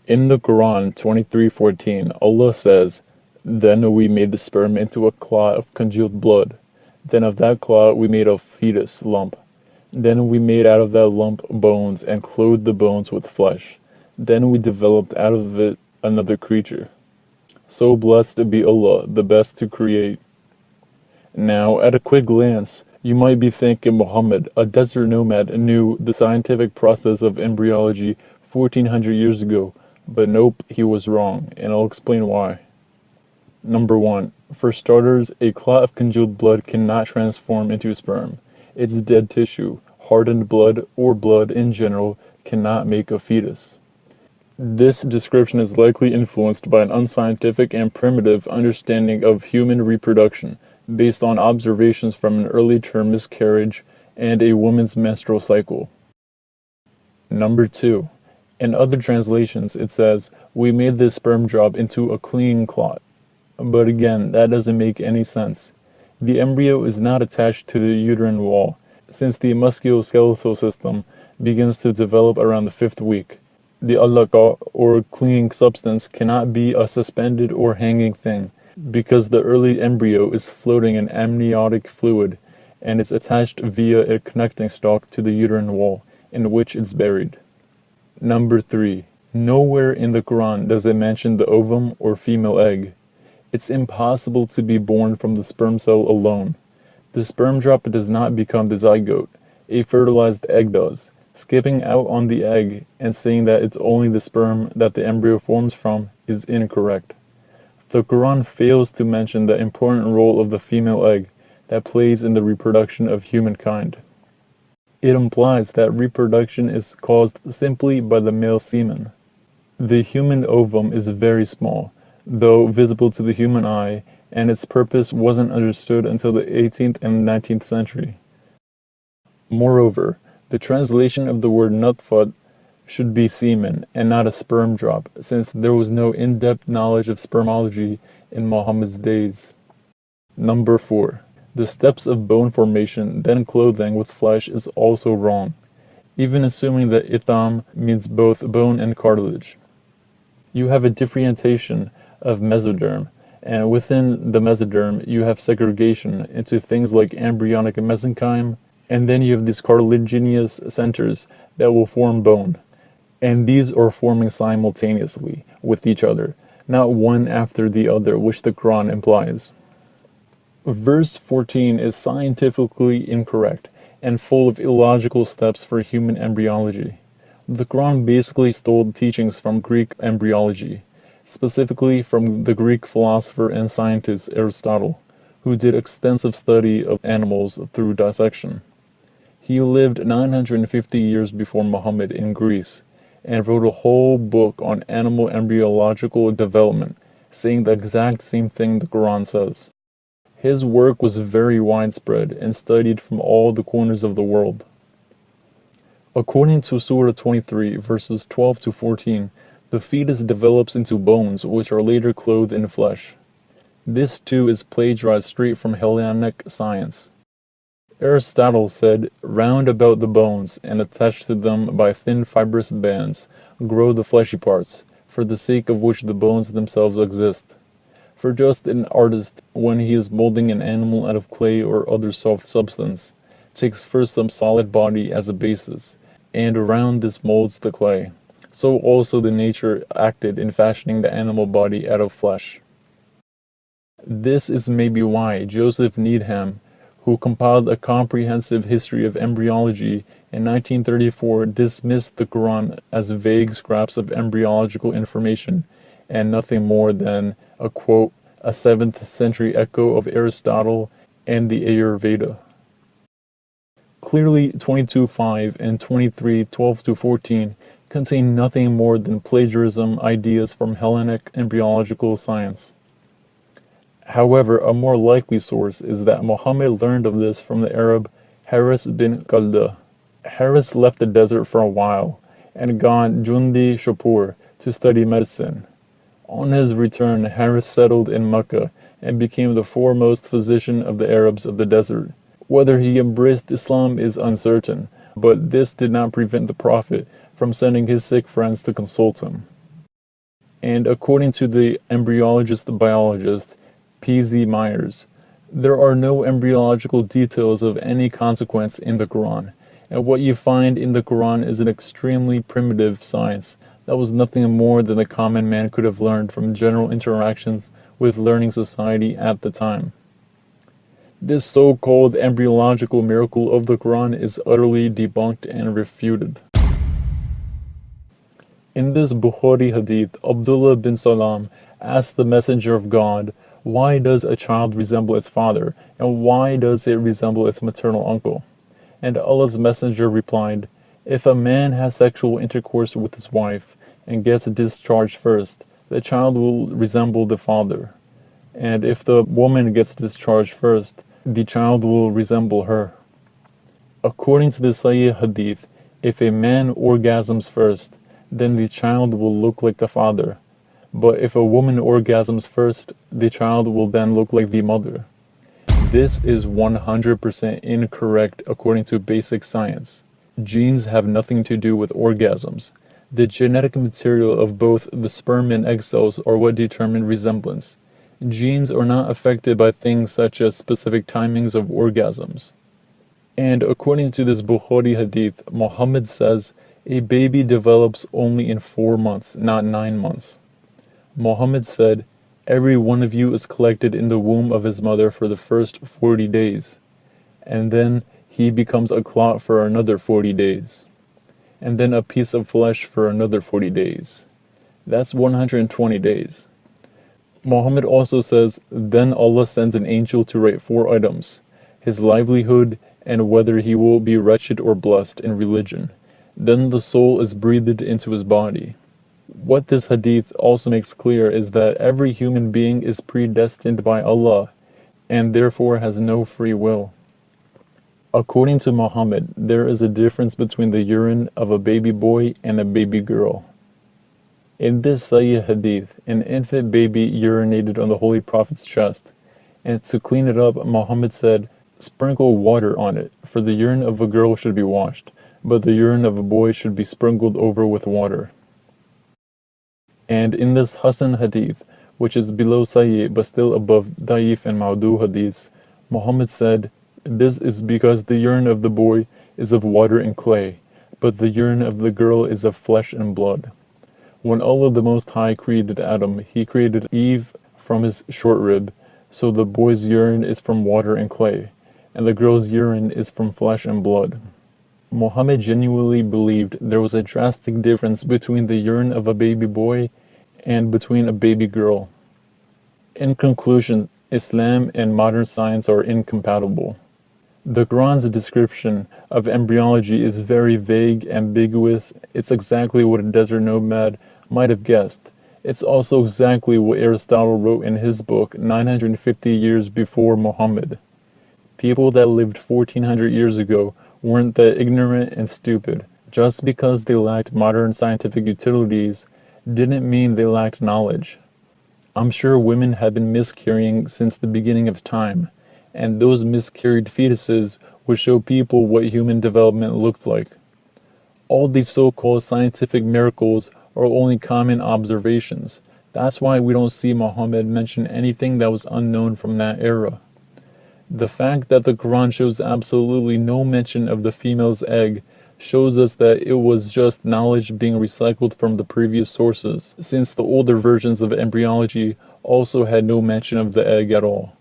In the Qur'an 23:14, Allah says, "Then we made the sperm into a clot of congealed blood. Then of that clot we made a fetus lump. Then we made out of that lump bones and clothed the bones with flesh. Then we developed out of it another creature." So blessed be Allah, the best to create. Now, at a quick glance, you might be thinking Muhammad, a desert nomad, knew the scientific process of embryology 1400 years ago, but nope, he was wrong, and I'll explain why. Number 1. For starters, a clot of congealed blood cannot transform into sperm. It's dead tissue. Hardened blood, or blood in general, cannot make a fetus. This description is likely influenced by an unscientific and primitive understanding of human reproduction, based on observations from an early term miscarriage and a woman's menstrual cycle. Number 2. In other translations, it says, "We made this sperm drop into a clinging clot." But again, that doesn't make any sense. The embryo is not attached to the uterine wall, since the musculoskeletal system begins to develop around the 5th week. The alaqa, or clinging substance, cannot be a suspended or hanging thing, because the early embryo is floating in amniotic fluid, and it's attached via a connecting stalk to the uterine wall, in which it's buried. Number 3. Nowhere in the Quran does it mention the ovum or female egg. It's impossible to be born from the sperm cell alone. The sperm drop does not become the zygote. A fertilized egg does. Skipping out on the egg and saying that it's only the sperm that the embryo forms from is incorrect. The Quran fails to mention the important role of the female egg that plays in the reproduction of humankind. It implies that reproduction is caused simply by the male semen. The human ovum is very small, though visible to the human eye, and its purpose wasn't understood until the 18th and 19th century. Moreover, the translation of the word nutfat should be semen and not a sperm drop, since there was no in-depth knowledge of spermology in Muhammad's days. Number 4. The steps of bone formation, then clothing with flesh, is also wrong, even assuming that itham means both bone and cartilage. You have a differentiation of mesoderm, and within the mesoderm you have segregation into things like embryonic mesenchyme, and then you have these cartilaginous centers that will form bone. And these are forming simultaneously with each other, not one after the other, which the Quran implies. Verse 14 is scientifically incorrect and full of illogical steps for human embryology. The Quran basically stole teachings from Greek embryology, specifically from the Greek philosopher and scientist Aristotle, who did extensive study of animals through dissection. He lived 950 years before Muhammad in Greece, and wrote a whole book on animal embryological development, saying the exact same thing the Quran says. His work was very widespread and studied from all the corners of the world. According to Surah 23, verses 12 to 14, the fetus develops into bones, which are later clothed in flesh. This too is plagiarized straight from Hellenic science. Aristotle said, "Round about the bones, and attached to them by thin fibrous bands, grow the fleshy parts, for the sake of which the bones themselves exist." For just an artist, when he is molding an animal out of clay or other soft substance, takes first some solid body as a basis, and around this molds the clay. So also the nature acted in fashioning the animal body out of flesh. This is maybe why Joseph Needham, who compiled a comprehensive history of embryology in 1934, dismissed the Quran as vague scraps of embryological information and nothing more than a quote, a 7th century echo of Aristotle and the Ayurveda. Clearly 22:5 and 23:12 to 14 contain nothing more than plagiarism ideas from Hellenic embryological science. However, a more likely source is that Muhammad learned of this from the Arab Haris bin Qalda. Haris left the desert for a while and gone Jundi Shapur to study medicine. On his return, Haris settled in Mecca and became the foremost physician of the Arabs of the desert. Whether he embraced Islam is uncertain, but this did not prevent the Prophet from sending his sick friends to consult him. And according to the embryologist biologist P.Z. Myers, there are no embryological details of any consequence in the Qur'an, and what you find in the Qur'an is an extremely primitive science that was nothing more than the common man could have learned from general interactions with learning society at the time. This so-called embryological miracle of the Qur'an is utterly debunked and refuted. In this Bukhari hadith, Abdullah bin Salam asked the Messenger of God, why does a child resemble its father, and why does it resemble its maternal uncle? And Allah's Messenger replied, if a man has sexual intercourse with his wife and gets discharged first, the child will resemble the father. And if the woman gets discharged first, the child will resemble her. According to the Sahih hadith, if a man orgasms first, then the child will look like the father. But if a woman orgasms first, the child will then look like the mother. This is 100% incorrect according to basic science. Genes have nothing to do with orgasms. The genetic material of both the sperm and egg cells are what determine resemblance. Genes are not affected by things such as specific timings of orgasms. And according to this Bukhari hadith, Muhammad says, a baby develops only in 4 months, not 9 months. Muhammad said, every one of you is collected in the womb of his mother for the first 40 days, and then he becomes a clot for another 40 days, and then a piece of flesh for another 40 days. That's 120 days. Muhammad also says, then Allah sends an angel to write 4 items, his livelihood and whether he will be wretched or blessed in religion. Then the soul is breathed into his body. What this hadith also makes clear is that every human being is predestined by Allah and therefore has no free will. According to Muhammad, there is a difference between the urine of a baby boy and a baby girl. In this Sahih hadith, an infant baby urinated on the Holy Prophet's chest, and to clean it up, Muhammad said, sprinkle water on it, for the urine of a girl should be washed, but the urine of a boy should be sprinkled over with water. And in this Hasan hadith, which is below Sahih but still above Da'if and Maudu hadiths, Muhammad said, this is because the urine of the boy is of water and clay, but the urine of the girl is of flesh and blood. When Allah the Most High created Adam, He created Eve from his short rib, so the boy's urine is from water and clay, and the girl's urine is from flesh and blood. Muhammad genuinely believed there was a drastic difference between the urine of a baby boy and between a baby girl. In conclusion, Islam and modern science are incompatible. The Quran's description of embryology is very vague, ambiguous. It's exactly what a desert nomad might have guessed. It's also exactly what Aristotle wrote in his book 950 years before Muhammad. People that lived 1400 years ago weren't that ignorant and stupid. Just because they lacked modern scientific utilities didn't mean they lacked knowledge. I'm sure women have been miscarrying since the beginning of time, and those miscarried fetuses would show people what human development looked like. All these so-called scientific miracles are only common observations. That's why we don't see Muhammad mention anything that was unknown from that era. The fact that the Quran shows absolutely no mention of the female's egg shows us that it was just knowledge being recycled from the previous sources, since the older versions of embryology also had no mention of the egg at all,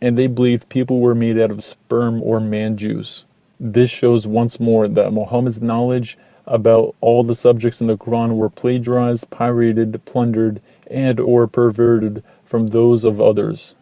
and they believed people were made out of sperm or man juice. This shows once more that Muhammad's knowledge about all the subjects in the Quran were plagiarized, pirated, plundered, and or perverted from those of others.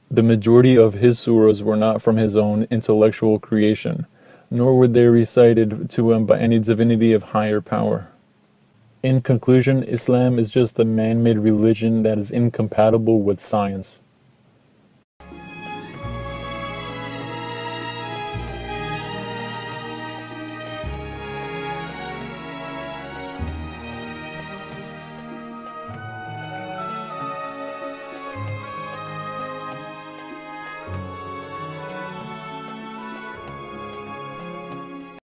The majority of his surahs were not from his own intellectual creation, nor were they recited to him by any divinity of higher power. In conclusion, Islam is just a man-made religion that is incompatible with science.